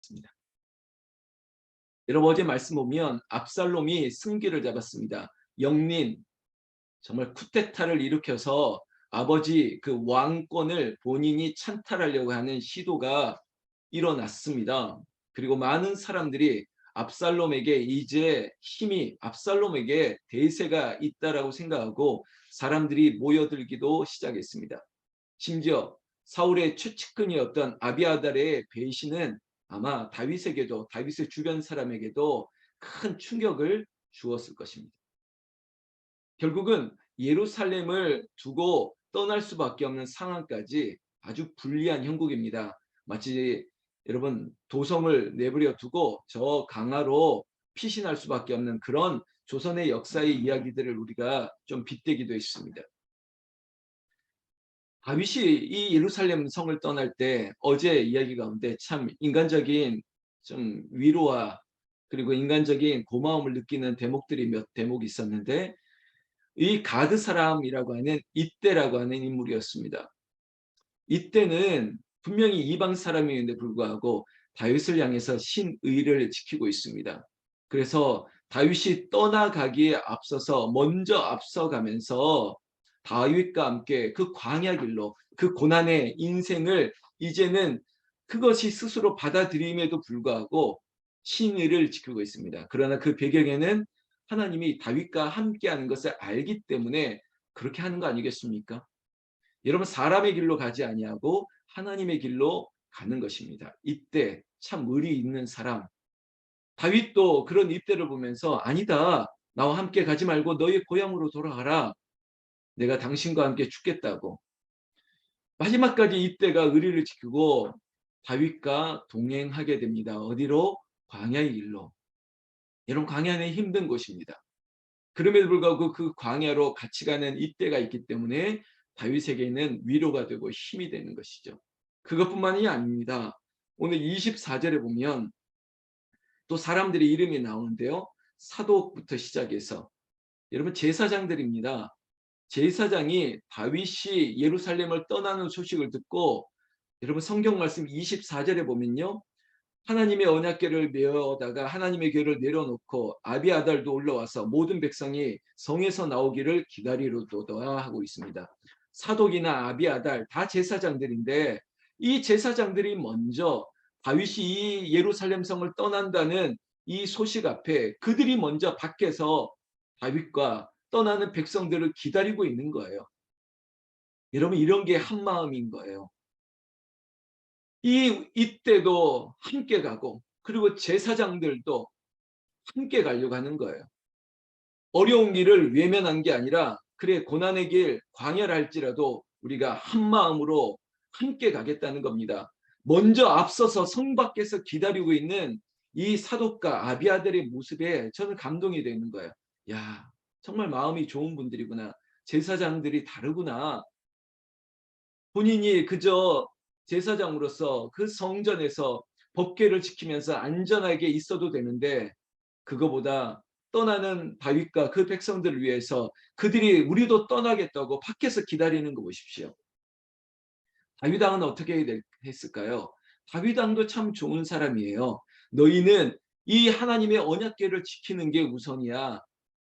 있습니다. 여러분 어제 말씀 보면 압살롬이 승기를 잡았습니다. 영린 정말 쿠데타를 일으켜서 아버지 그 왕권을 본인이 찬탈하려고 하는 시도가 일어났습니다. 그리고 많은 사람들이 압살롬에게 이제 힘이 압살롬에게 대세가 있다라고 생각하고 사람들이 모여들기도 시작했습니다. 심지어 사울의 최측근이었던 아비아달의 배신은 아마 다윗에게도 다윗의 주변 사람에게도 큰 충격을 주었을 것입니다. 결국은 예루살렘을 두고 떠날 수밖에 없는 상황까지 아주 불리한 형국입니다. 마치 여러분 도성을 내버려 두고 저 강화로 피신할 수밖에 없는 그런 조선의 역사의 이야기들을 우리가 좀 빗대기도 했습니다. 다윗이 이 예루살렘 성을 떠날 때 어제 이야기 가운데 참 인간적인 좀 위로와 그리고 인간적인 고마움을 느끼는 대목들이 몇 대목이 있었는데 이 가드 사람이라고 하는 이때라고 하는 인물이었습니다. 이때는 분명히 이방 사람인데 불구하고 다윗을 향해서 신의를 지키고 있습니다. 그래서 다윗이 떠나가기에 앞서서 먼저 앞서가면서 다윗과 함께 그 광야 길로 그 고난의 인생을 이제는 그것이 스스로 받아들임에도 불구하고 신의를 지키고 있습니다. 그러나 그 배경에는 하나님이 다윗과 함께하는 것을 알기 때문에 그렇게 하는 거 아니겠습니까? 여러분 사람의 길로 가지 아니하고 하나님의 길로 가는 것입니다. 이때 참 의리 있는 사람. 다윗도 그런 입대를 보면서 아니다. 나와 함께 가지 말고 너의 고향으로 돌아가라. 내가 당신과 함께 죽겠다고. 마지막까지 이때가 의리를 지키고 다윗과 동행하게 됩니다. 어디로? 광야의 길로. 여러분 광야는 힘든 곳입니다. 그럼에도 불구하고 그 광야로 같이 가는 이때가 있기 때문에 다윗에게는 위로가 되고 힘이 되는 것이죠. 그것뿐만이 아닙니다. 오늘 24절에 보면 또 사람들의 이름이 나오는데요. 사독부터 시작해서 여러분 제사장들입니다. 제사장이 다윗이 예루살렘을 떠나는 소식을 듣고 여러분 성경 말씀 24절에 보면요. 하나님의 언약궤를 메어다가 하나님의 궤를 내려놓고 아비아달도 올라와서 모든 백성이 성에서 나오기를 기다리로도다 하고 있습니다. 사독이나 아비아달 다 제사장들인데 이 제사장들이 먼저 다윗이 이 예루살렘 성을 떠난다는 이 소식 앞에 그들이 먼저 밖에서 다윗과 떠나는 백성들을 기다리고 있는 거예요. 여러분 이런 게 한마음인 거예요. 이때도 함께 가고 그리고 제사장들도 함께 가려고 하는 거예요. 어려운 길을 외면한 게 아니라 그래 고난의 길 광야를 할지라도 우리가 한 마음으로 함께 가겠다는 겁니다. 먼저 앞서서 성 밖에서 기다리고 있는 이 사독과 아비아들의 모습에 저는 감동이 되는 거예요. 야 정말 마음이 좋은 분들이구나. 제사장들이 다르구나. 본인이 그저 제사장으로서 그 성전에서 법궤를 지키면서 안전하게 있어도 되는데 그거보다 떠나는 다윗과 그 백성들을 위해서 그들이 우리도 떠나겠다고 밖에서 기다리는 거 보십시오. 다윗 왕은 어떻게 했을까요? 다윗 왕도 참 좋은 사람이에요. 너희는 이 하나님의 언약궤를 지키는 게 우선이야.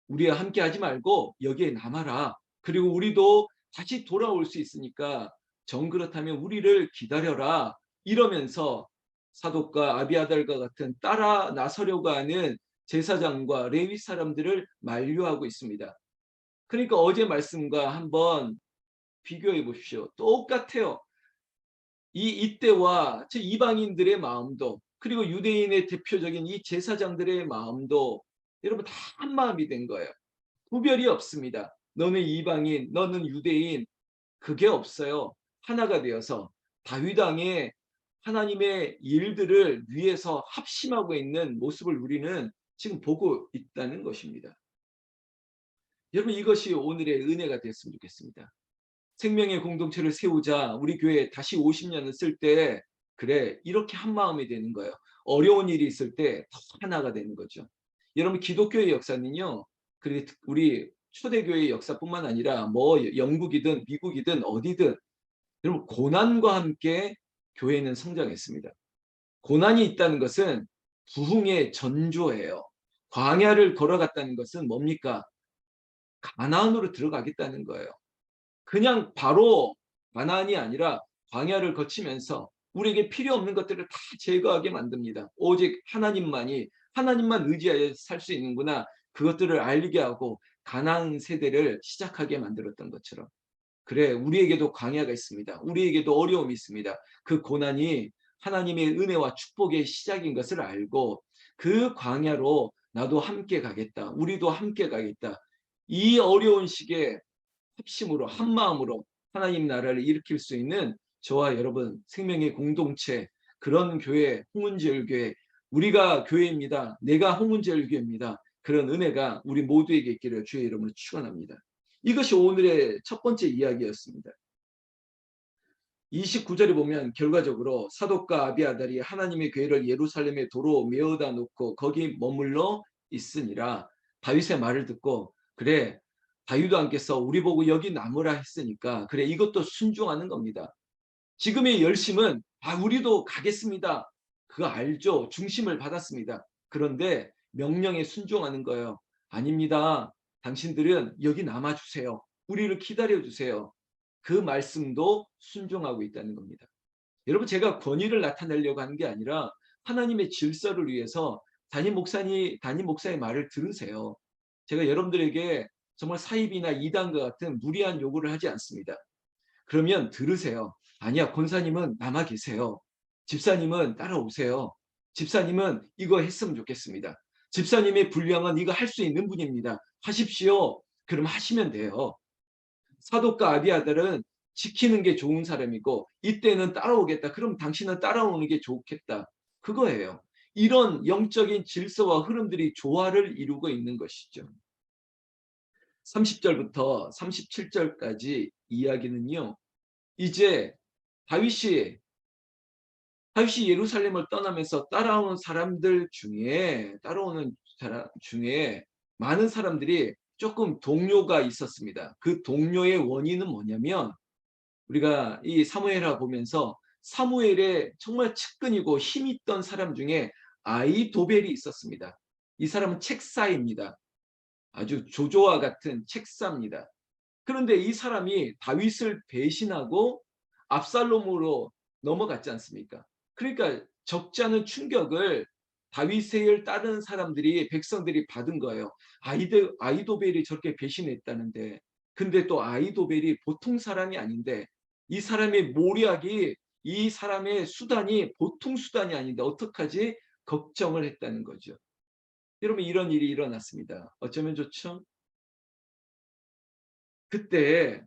우리와 함께 하지 말고 여기에 남아라. 그리고 우리도 다시 돌아올 수 있으니까 정 그렇다면 우리를 기다려라. 이러면서 사독과 아비아달과 같은 따라 나서려고 하는 제사장과 레위 사람들을 만류하고 있습니다. 그러니까 어제 말씀과 한번 비교해 보십시오. 똑같아요. 이때와 이방인들의 마음도 그리고 유대인의 대표적인 이 제사장들의 마음도 여러분 다 한 마음이 된 거예요. 구별이 없습니다. 너는 이방인, 너는 유대인 그게 없어요. 하나가 되어서 다윗 왕의 하나님의 일들을 위해서 합심하고 있는 모습을 우리는 지금 보고 있다는 것입니다. 여러분 이것이 오늘의 은혜가 됐으면 좋겠습니다. 생명의 공동체를 세우자 우리 교회 다시 50년을 쓸 때 그래 이렇게 한 마음이 되는 거예요. 어려운 일이 있을 때 더 하나가 되는 거죠. 여러분 기독교의 역사는요. 우리 초대교회의 역사뿐만 아니라 뭐 영국이든 미국이든 어디든 여러분 고난과 함께 교회는 성장했습니다. 고난이 있다는 것은 부흥의 전조예요. 광야를 걸어갔다는 것은 뭡니까? 가나안으로 들어가겠다는 거예요. 그냥 바로 가나안이 아니라 광야를 거치면서 우리에게 필요 없는 것들을 다 제거하게 만듭니다. 오직 하나님만 의지하여 살 수 있는구나. 그것들을 알게 하고 가나안 세대를 시작하게 만들었던 것처럼. 그래, 우리에게도 광야가 있습니다. 우리에게도 어려움이 있습니다. 그 고난이 하나님의 은혜와 축복의 시작인 것을 알고 그 광야로 나도 함께 가겠다. 우리도 함께 가겠다. 이 어려운 시기에 합심으로 한마음으로 하나님 나라를 일으킬 수 있는 저와 여러분 생명의 공동체, 그런 교회, 홍은제일교회, 우리가 교회입니다. 내가 홍은제일교회입니다. 그런 은혜가 우리 모두에게 있기를 주의 이름으로 축원합니다. 이것이 오늘의 첫 번째 이야기였습니다. 29절에 보면 결과적으로 사독과 아비아달이 하나님의 교회를 예루살렘의 도로 메어다 놓고 거기 머물러 있으니라. 다윗의 말을 듣고, 그래, 다윗도 함께서 우리 보고 여기 남으라 했으니까 그래, 이것도 순종하는 겁니다. 지금의 열심은 우리도 가겠습니다. 그거 알죠? 중심을 받았습니다. 그런데 명령에 순종하는 거예요. 아닙니다. 당신들은 여기 남아주세요. 우리를 기다려주세요. 그 말씀도 순종하고 있다는 겁니다. 여러분, 제가 권위를 나타내려고 하는 게 아니라 하나님의 질서를 위해서 담임 목사의 말을 들으세요. 제가 여러분들에게 정말 사입이나 이단과 같은 무리한 요구를 하지 않습니다. 그러면 들으세요. 아니야, 권사님은 남아 계세요. 집사님은 따라오세요. 집사님은 이거 했으면 좋겠습니다. 집사님의 분량은 이거 할 수 있는 분입니다. 하십시오. 그럼 하시면 돼요. 사독과 아비아달은 지키는 게 좋은 사람이고 이때는 따라오겠다. 그럼 당신은 따라오는 게 좋겠다. 그거예요. 이런 영적인 질서와 흐름들이 조화를 이루고 있는 것이죠. 30절부터 37절까지 이야기는요. 이제 다윗이 예루살렘을 떠나면서 따라오는 사람 중에 많은 사람들이 조금 동요가 있었습니다. 그 동요의 원인은 뭐냐면 우리가 이 사무엘하 보면서 사무엘의 정말 측근이고 힘있던 사람 중에 아이도벨이 있었습니다. 이 사람은 책사입니다. 아주 조조와 같은 책사입니다. 그런데 이 사람이 다윗을 배신하고 압살롬으로 넘어갔지 않습니까? 그러니까 적지 않은 충격을 다윗을 따르는 백성들이 받은 거예요. 아이도벨이 저렇게 배신했다는데, 근데 또 아이도벨이 보통 사람이 아닌데, 이 사람의 모략이, 이 사람의 수단이 보통 수단이 아닌데 어떡하지? 걱정을 했다는 거죠. 여러분, 이런 일이 일어났습니다. 어쩌면 좋죠? 그때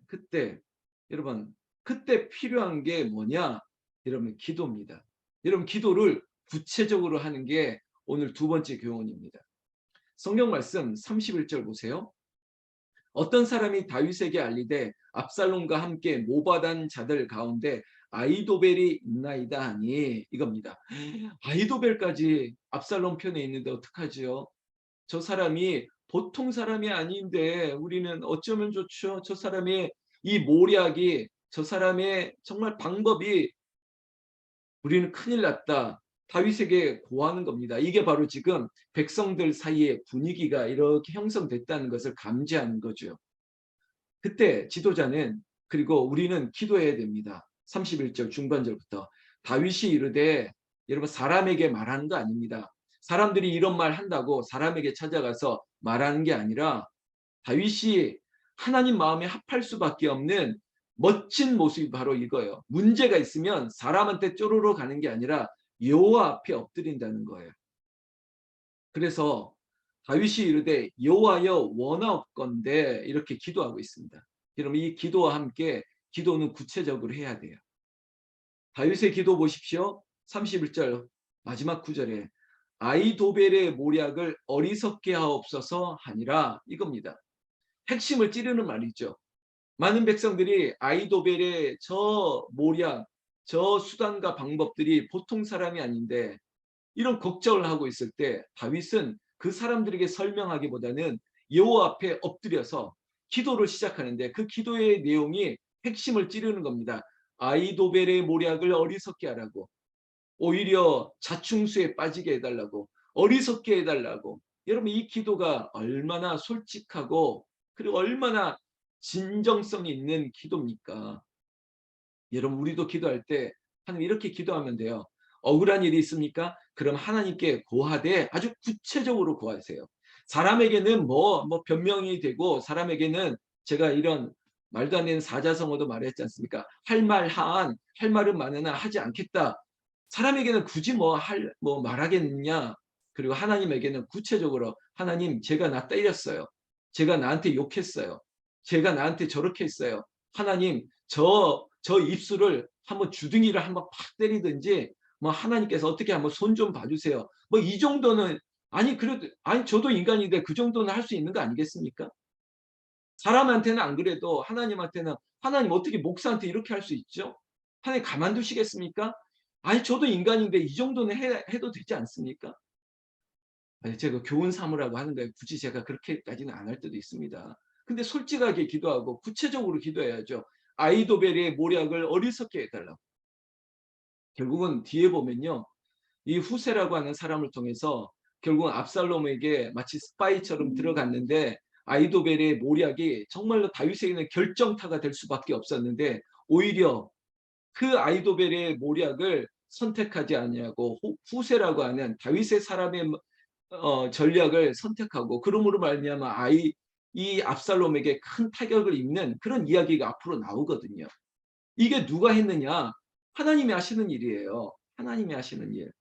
여러분, 그때 필요한 게 뭐냐? 여러분, 기도입니다. 여러분, 기도를 구체적으로 하는 게 오늘 두 번째 교훈입니다. 성경 말씀 31절 보세요. 어떤 사람이 다윗에게 알리되 압살롬과 함께 모바단 자들 가운데 아이도벨이 있나이다 하니, 이겁니다. 아이도벨까지 압살롬 편에 있는데 어떡하지요? 저 사람이 보통 사람이 아닌데 우리는 어쩌면 좋죠? 저 사람의 이 모략이, 저 사람의 정말 방법이, 우리는 큰일 났다. 다윗에게 고하는 겁니다. 이게 바로 지금 백성들 사이의 분위기가 이렇게 형성됐다는 것을 감지하는 거죠. 그때 지도자는, 그리고 우리는 기도해야 됩니다. 31절 중반절부터 다윗이 이르되, 여러분, 사람에게 말하는 거 아닙니다. 사람들이 이런 말 한다고 사람에게 찾아가서 말하는 게 아니라 다윗이 하나님 마음에 합할 수밖에 없는 멋진 모습이 바로 이거예요. 문제가 있으면 사람한테 쪼르르 가는 게 아니라 여호와 앞에 엎드린다는 거예요. 그래서 다윗이 이르되 여호와여 원하옵건대 이렇게 기도하고 있습니다. 여러분, 이 기도와 함께 기도는 구체적으로 해야 돼요. 다윗의 기도 보십시오. 31절 마지막 구절에 아이도벨의 모략을 어리석게 하옵소서 하니라, 이겁니다. 핵심을 찌르는 말이죠. 많은 백성들이 아이도벨의 저 모략, 저 수단과 방법들이 보통 사람이 아닌데 이런 걱정을 하고 있을 때 다윗은 그 사람들에게 설명하기보다는 여호와 앞에 엎드려서 기도를 시작하는데, 그 기도의 내용이 핵심을 찌르는 겁니다. 아이도벨의 모략을 어리석게 하라고. 오히려 자충수에 빠지게 해달라고, 어리석게 해달라고. 여러분, 이 기도가 얼마나 솔직하고 그리고 얼마나 진정성이 있는 기도입니까? 여러분, 우리도 기도할 때 하나님 이렇게 기도하면 돼요. 억울한 일이 있습니까? 그럼 하나님께 고하되 아주 구체적으로 고하세요. 사람에게는 뭐 변명이 되고, 사람에게는 제가 이런 말도 안 되는 사자성어도 말했지 않습니까? 할 말은 많으나 하지 않겠다. 사람에게는 굳이 뭐 말하겠느냐? 그리고 하나님에게는 구체적으로, 하나님, 제가 나 때렸어요. 제가 나한테 욕했어요. 제가 나한테 저렇게 했어요. 하나님, 저 입술을 한번 주둥이를 한번 팍 때리든지, 뭐 하나님께서 어떻게 한번 손 좀 봐주세요. 뭐 이 정도는, 아니 그래도, 아니 저도 인간인데 그 정도는 할 수 있는 거 아니겠습니까? 사람한테는 안 그래도 하나님한테는, 하나님 어떻게 목사한테 이렇게 할 수 있죠? 하나님 가만두시겠습니까? 아니 저도 인간인데 이 정도는 해도 되지 않습니까? 아니, 제가 교훈 삼으라고 하는 거예요. 굳이 제가 그렇게까지는 안 할 때도 있습니다. 근데 솔직하게 기도하고 구체적으로 기도해야죠. 아이도벨의 모략을 어리석게 해달라고. 결국은 뒤에 보면요, 이 후세라고 하는 사람을 통해서 결국 압살롬에게 마치 스파이처럼 들어갔는데, 아이도벨의 모략이 정말로 다윗에게는 결정타가 될 수밖에 없었는데, 오히려 그 아이도벨의 모략을 선택하지 아니하고 후세라고 하는 다윗의 사람의 전략을 선택하고, 그러므로 말미암아 이 압살롬에게 큰 타격을 입는 그런 이야기가 앞으로 나오거든요. 이게 누가 했느냐? 하나님이 하시는 일이에요. 하나님이 하시는 일.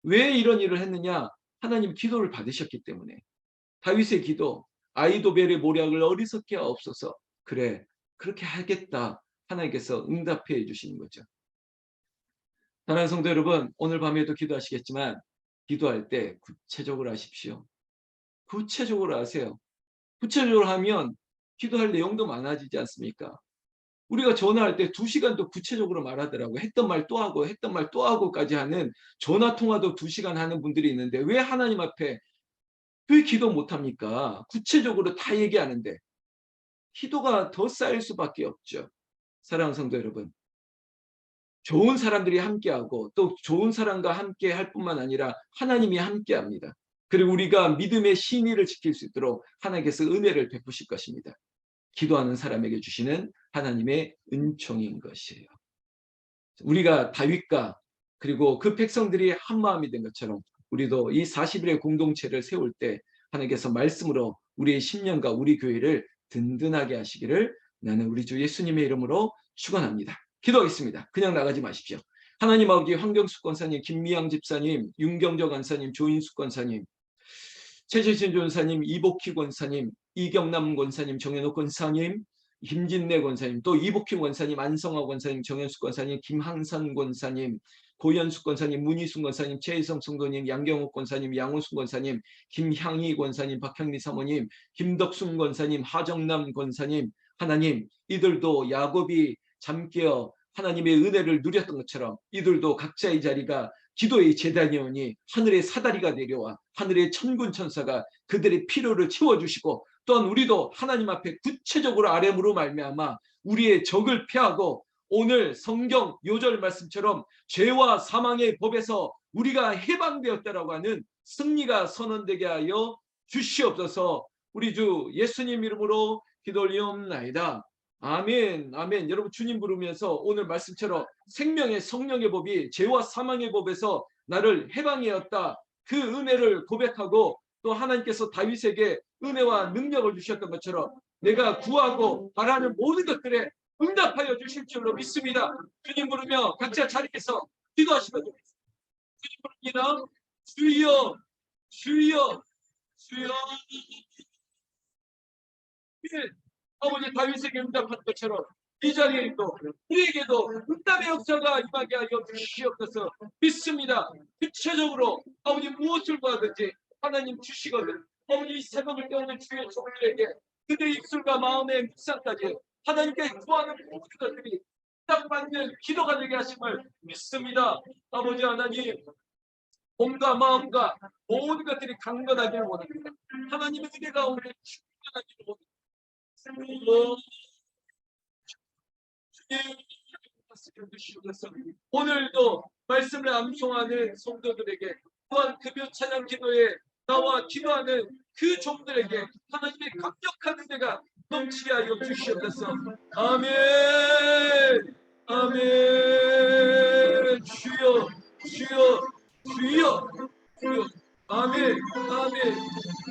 왜 이런 일을 했느냐? 하나님 기도를 받으셨기 때문에. 다윗의 기도, 아이도벨의 모략을 어리석게 하옵소서. 그래, 그렇게 하겠다. 하나님께서 응답해 주시는 거죠. 사랑하는 성도 여러분, 오늘 밤에도 기도하시겠지만 기도할 때 구체적으로 하십시오. 구체적으로 하세요. 구체적으로 하면 기도할 내용도 많아지지 않습니까? 우리가 전화할 때 2시간도 구체적으로 말하더라고요. 했던 말 또 하고 했던 말 또 하고까지 하는, 전화 통화도 2시간 하는 분들이 있는데 왜 하나님 앞에 왜 기도 못합니까? 구체적으로 다 얘기하는데. 기도가 더 쌓일 수밖에 없죠. 사랑하는 성도 여러분, 좋은 사람들이 함께하고 또 좋은 사람과 함께 할 뿐만 아니라 하나님이 함께합니다. 그리고 우리가 믿음의 신의를 지킬 수 있도록 하나님께서 은혜를 베푸실 것입니다. 기도하는 사람에게 주시는 하나님의 은총인 것이에요. 우리가 다윗과 그리고 그 백성들이 한 마음이 된 것처럼 우리도 이 40일의 공동체를 세울 때 하나님께서 말씀으로 우리의 심령과 우리 교회를 든든하게 하시기를 나는 우리 주 예수님의 이름으로 축원합니다. 기도하겠습니다. 그냥 나가지 마십시오. 하나님 아버지, 황경숙 권사님, 김미양 집사님, 윤경저 권사님, 조인숙 권사님, 최재신 전사님, 이복희 권사님, 이경남 권사님, 정현옥 권사님, 김진래 권사님, 또 이복희 권사님, 안성화 권사님, 정현숙 권사님, 김항산 권사님, 고현숙 권사님, 문희순 권사님, 최희성 성도님, 양경옥 권사님, 양호순 권사님, 김향희 권사님, 박형리 사모님, 김덕순 권사님, 하정남 권사님, 하나님, 이들도 야곱이 잠깨어 하나님의 은혜를 누렸던 것처럼 이들도 각자의 자리가 기도의 제단이오니 하늘의 사다리가 내려와 하늘의 천군 천사가 그들의 필요를 채워주시고, 또한 우리도 하나님 앞에 구체적으로 아뢰므로 말미암아 우리의 적을 패하고 오늘 성경 요절 말씀처럼 죄와 사망의 법에서 우리가 해방되었다라고 하는 승리가 선언되게 하여 주시옵소서. 우리 주 예수님 이름으로 기도 올리옵나이다. 아멘, 아멘. 여러분, 주님 부르면서 오늘 말씀처럼 생명의 성령의 법이 죄와 사망의 법에서 나를 해방하였다, 그 은혜를 고백하고, 또 하나님께서 다윗에게 은혜와 능력을 주셨던 것처럼 내가 구하고 바라는 모든 것들에 응답하여 주실 줄로 믿습니다. 주님 부르며 각자 자리에서 기도하시면 됩니다. 주님 부릅니다. 주여, 주여, 주여. 아버지, 다윗에게 응답한 것처럼 이 자리에도 우리에게도 응답의 역사가 임하게 하여 주시옵소서. 믿습니다. 구체적으로 아버지 무엇을 구하든지 하나님 주시거든. 아버지, 이 새벽을 깨우는 주의 종들에게 그들의 입술과 마음의 묵상까지 하나님께 구하는 모든 것들이 응답받는 기도가 되게 하심을 믿습니다. 아버지 하나님, 몸과 마음과 모든 것들이 강건하기를 원합니다. 하나님의 은혜가 오늘 충만하기를 원합니다. 주님, 말씀해 주시옵소서. 오늘도 말씀을 암송하는 성도들에게 또한 금요 찬양 기도에 나와 기도하는 그 종들에게 하나님의 강력한 은혜가 넘치게 하여 주시옵소서. 아멘. 아멘. 주여, 주여, 주여, 주여. 아멘. 아멘.